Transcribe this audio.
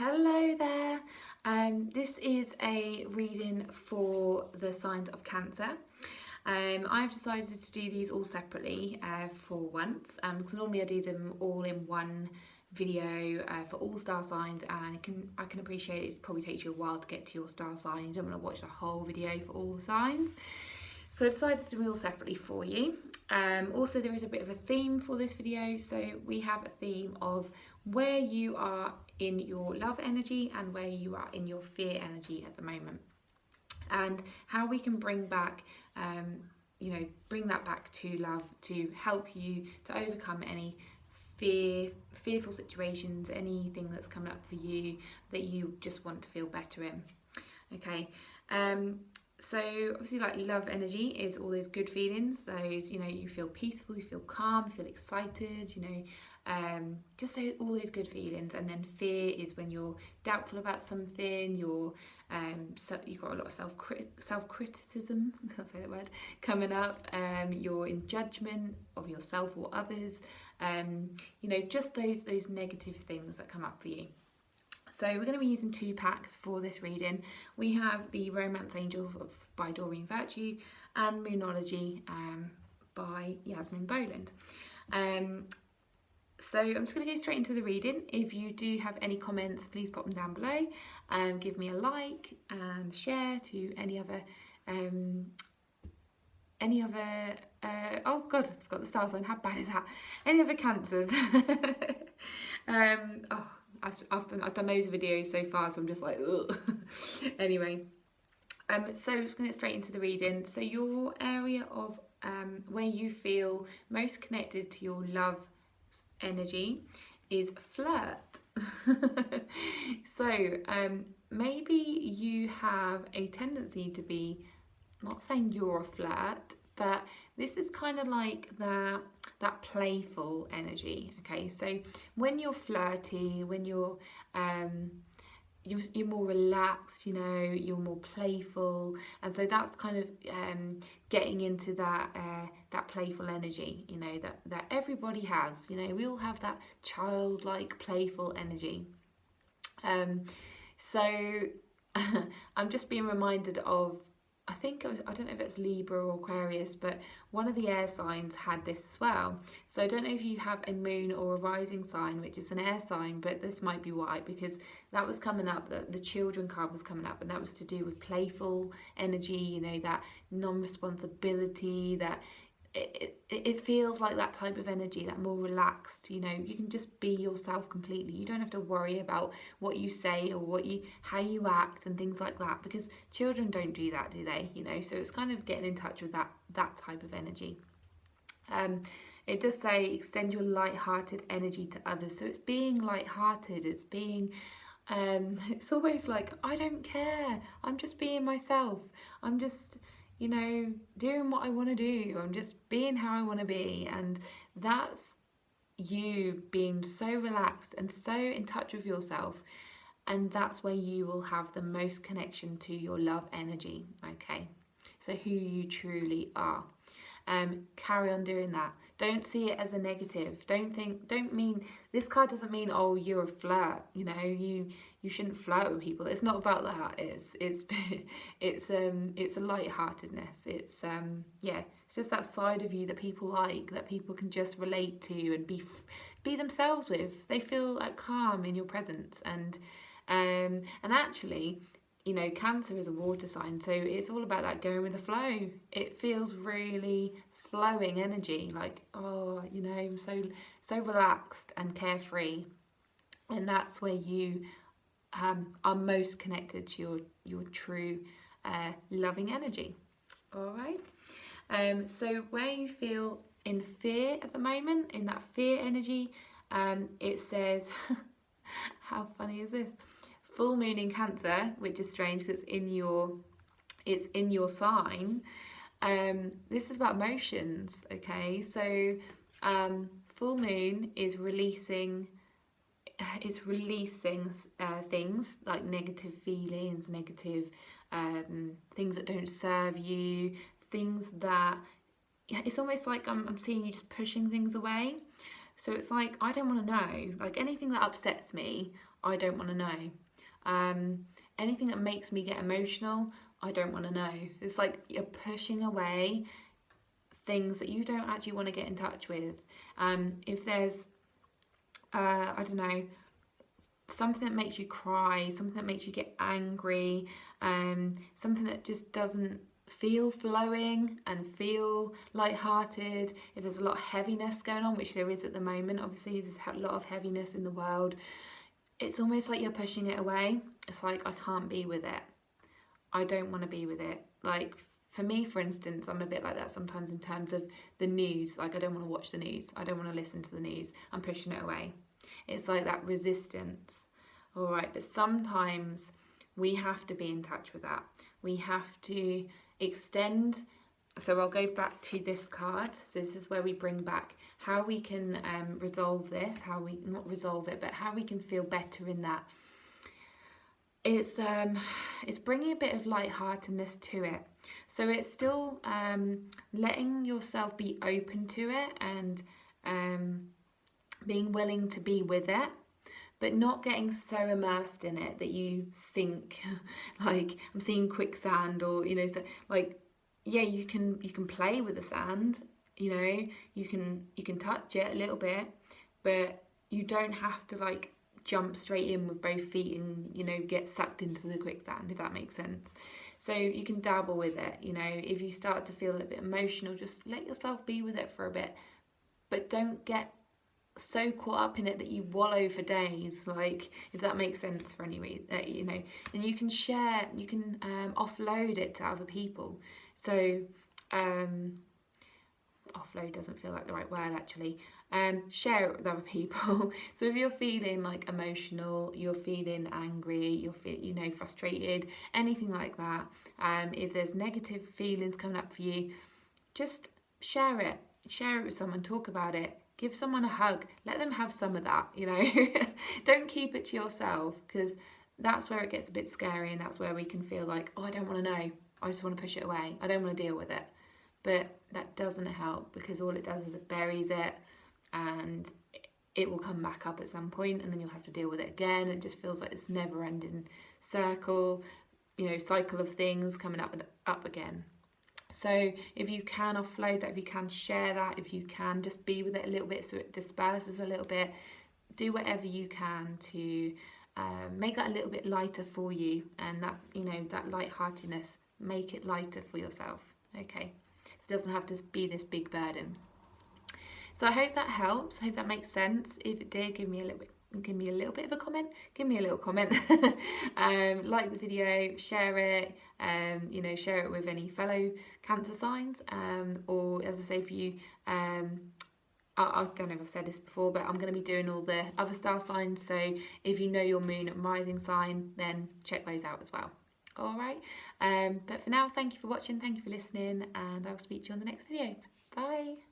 Hello there. This is a reading for the signs of Cancer. I've decided to do these all separately for once because normally I do them all in one video for all star signs, and I can appreciate it probably takes you a while to get to your star sign. You don't want to watch the whole video for all the signs. So I decided to do it all separately for you. Also, there is a bit of a theme for this video. So we have a theme of where you are in your love energy and where you are in your fear energy at the moment, and how we can bring back, bring that back to love to help you to overcome any fearful situations, anything that's coming up for you that you just want to feel better in. Okay. So obviously, like, love energy is all those good feelings, those, you feel peaceful, you feel calm, you feel excited, just all those good feelings. And then fear is when you're doubtful about something, you've got a lot of self-criticism, I can't say that word, coming up, you're in judgment of yourself or others, just those negative things that come up for you. So we're going to be using 2 packs for this reading. We have the Romance Angels by Doreen Virtue and Moonology by Yasmin Boland. So I'm just going to go straight into the reading. If you do have any comments, please pop them down below. Give me a like and share to any other oh god, I forgot the star sign, how bad is that? Any other Cancers. I've done loads of videos so far, so I'm just like, ugh. Anyway, so I'm just going to get straight into the reading. So your area of where you feel most connected to your love energy is flirt. So maybe you have a tendency to be, not saying you're a flirt, but this is kind of like that playful energy. Okay, so when you're flirty, when you're more relaxed, you're more playful, and so that's kind of getting into that playful energy, that everybody has. We all have that childlike playful energy. So I'm just being reminded of, I don't know if it's Libra or Aquarius, but one of the air signs had this as well. So I don't know if you have a moon or a rising sign, which is an air sign, but this might be why, because that was coming up, the children card was coming up, and that was to do with playful energy, that non-responsibility, that it feels like that type of energy, that more relaxed, you can just be yourself completely. You don't have to worry about what you say or how you act and things like that, because children don't do that, do they? So it's kind of getting in touch with that type of energy. It does say extend your light-hearted energy to others. So it's being light-hearted, it's being it's always like, I don't care, I'm just being myself, I'm just doing what I want to do, I'm just being how I want to be. And that's you being so relaxed and so in touch with yourself, and that's where you will have the most connection to your love energy. Okay, so who you truly are. Carry on doing that. Don't see it as a negative. Don't mean, this card doesn't mean, oh, you're a flirt, you shouldn't flirt with people. It's not about that. It's a lightheartedness. It's just that side of you that people like, that people can just relate to and be themselves with. They feel like calm in your presence, and actually, Cancer is a water sign, so it's all about that going with the flow. It feels really flowing energy, like, oh, I'm so relaxed and carefree, and that's where you are most connected to your true loving energy. All right. So where you feel in fear at the moment, in that fear energy, it says, how funny is this? Full moon in Cancer, which is strange because it's in your sign. This is about emotions. Okay, so full moon is releasing things like negative feelings, negative things that don't serve you, things that, it's almost like I'm seeing you just pushing things away. So it's like, I don't want to know. Like anything that upsets me, I don't want to know. Anything that makes me get emotional, I don't want to know. It's like you're pushing away things that you don't actually want to get in touch with. If there's, I don't know, something that makes you cry, something that makes you get angry, something that just doesn't feel flowing and feel light-hearted, if there's a lot of heaviness going on, which there is at the moment, obviously there's a lot of heaviness in the world, it's almost like you're pushing it away. It's like, I can't be with it. I don't want to be with it. Like for me, for instance, I'm a bit like that sometimes in terms of the news. Like I don't want to watch the news. I don't want to listen to the news. I'm pushing it away. It's like that resistance. All right, but sometimes we have to be in touch with that. We have to extend. So I'll go back to this card. So this is where we bring back how we can resolve this, how we, not resolve it, but how we can feel better in that. It's bringing a bit of lightheartedness to it. So it's still letting yourself be open to it and being willing to be with it, but not getting so immersed in it that you sink. Like I'm seeing quicksand, or you know, so like yeah, you can play with the sand, you know, you can touch it a little bit, but you don't have to like jump straight in with both feet and, you know, get sucked into the quicksand, if that makes sense. So you can dabble with it, you know, if you start to feel a little bit emotional, just let yourself be with it for a bit, but don't get so caught up in it that you wallow for days, like, if that makes sense for any reason, you know. And you can share, you can offload it to other people. So offload doesn't feel like the right word actually. Share it with other people. So if you're feeling like emotional, you're feeling angry, you're you know, frustrated, anything like that, if there's negative feelings coming up for you, just share it with someone, talk about it, give someone a hug, let them have some of that, you know. Don't keep it to yourself, because that's where it gets a bit scary, and that's where we can feel like, oh, I don't want to know, I just want to push it away, I don't want to deal with it. But that doesn't help, because all it does is it buries it, and it will come back up at some point, and then you'll have to deal with it again. It just feels like this never-ending circle, you know, cycle of things coming up and up again. So if you can offload that, if you can share that, if you can just be with it a little bit so it disperses a little bit, do whatever you can to make that a little bit lighter for you, and that, you know, that lightheartedness, make it lighter for yourself, okay? So it doesn't have to be this big burden. So I hope that helps. I hope that makes sense. If it did, give me a little bit of a comment. Give me a little comment. Like the video, share it. You know, share it with any fellow Cancer signs. Or as I say for you, I don't know if I've said this before, but I'm going to be doing all the other star signs. So if you know your moon and rising sign, then check those out as well. All right. But for now, thank you for watching. Thank you for listening, and I'll speak to you on the next video. Bye.